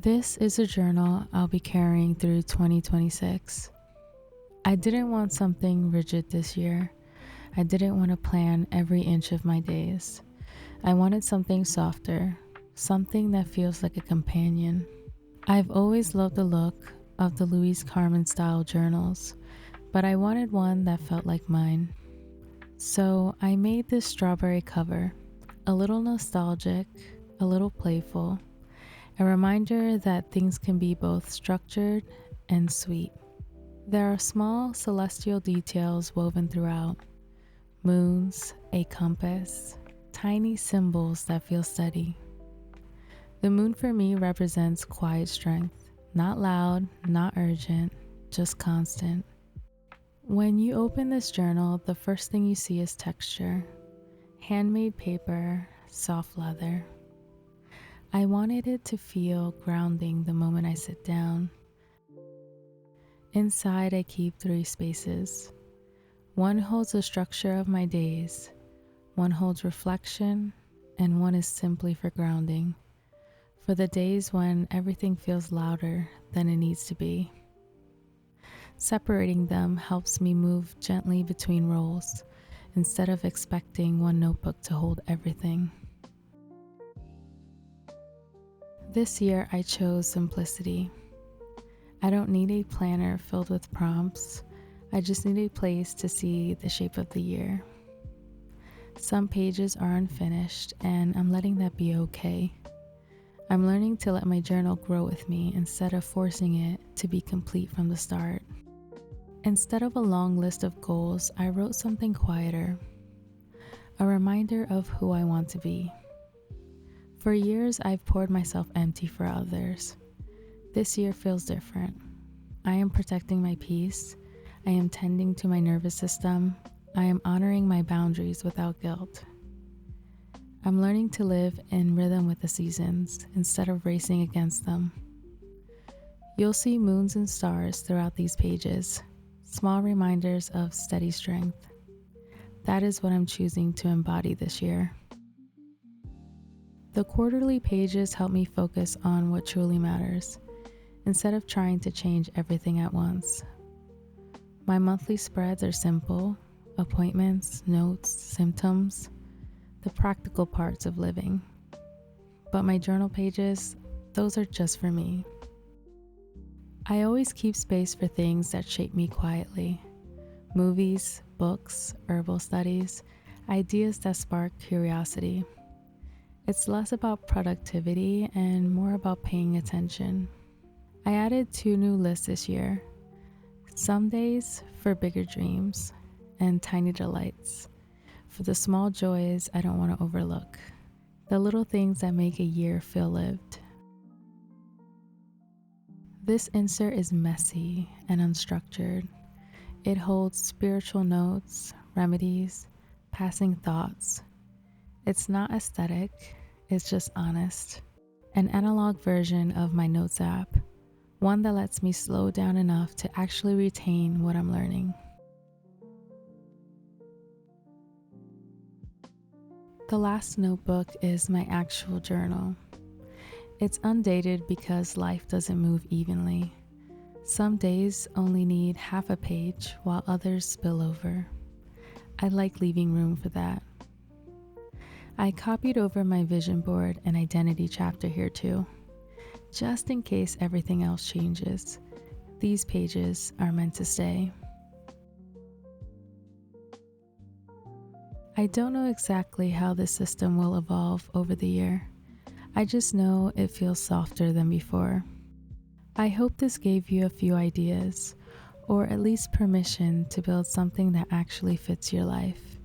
This is a journal I'll be carrying through 2026. I didn't want something rigid this year. I didn't want to plan every inch of my days. I wanted something softer, something that feels like a companion. I've always loved the look of the Louise Carmen style journals, but I wanted one that felt like mine. So I made this strawberry cover, a little nostalgic, a little playful, a reminder that things can be both structured and sweet. There are small celestial details woven throughout: moons, a compass, tiny symbols that feel steady. The moon for me represents quiet strength, not loud, not urgent, just constant. When you open this journal, the first thing you see is texture: handmade paper, soft leather. I wanted it to feel grounding the moment I sit down. Inside, I keep 3 spaces. One holds the structure of my days, one holds reflection, and one is simply for grounding, for the days when everything feels louder than it needs to be. Separating them helps me move gently between roles instead of expecting one notebook to hold everything. This year, I chose simplicity. I don't need a planner filled with prompts. I just need a place to see the shape of the year. Some pages are unfinished, and I'm letting that be okay. I'm learning to let my journal grow with me instead of forcing it to be complete from the start. Instead of a long list of goals, I wrote something quieter, a reminder of who I want to be. For years, I've poured myself empty for others. This year feels different. I am protecting my peace. I am tending to my nervous system. I am honoring my boundaries without guilt. I'm learning to live in rhythm with the seasons instead of racing against them. You'll see moons and stars throughout these pages, small reminders of steady strength. That is what I'm choosing to embody this year. The quarterly pages help me focus on what truly matters, instead of trying to change everything at once. My monthly spreads are simple: appointments, notes, symptoms, the practical parts of living. But my journal pages, those are just for me. I always keep space for things that shape me quietly: movies, books, herbal studies, ideas that spark curiosity. It's less about productivity and more about paying attention. I added 2 new lists this year: some days for bigger dreams, and tiny delights for the small joys I don't want to overlook, the little things that make a year feel lived. This insert is messy and unstructured. It holds spiritual notes, remedies, passing thoughts. It's not aesthetic, it's just honest. An analog version of my notes app, one that lets me slow down enough to actually retain what I'm learning. The last notebook is my actual journal. It's undated because life doesn't move evenly. Some days only need half a page while others spill over. I like leaving room for that. I copied over my vision board and identity chapter here too, just in case everything else changes. These pages are meant to stay. I don't know exactly how this system will evolve over the year. I just know it feels softer than before. I hope this gave you a few ideas, or at least permission to build something that actually fits your life.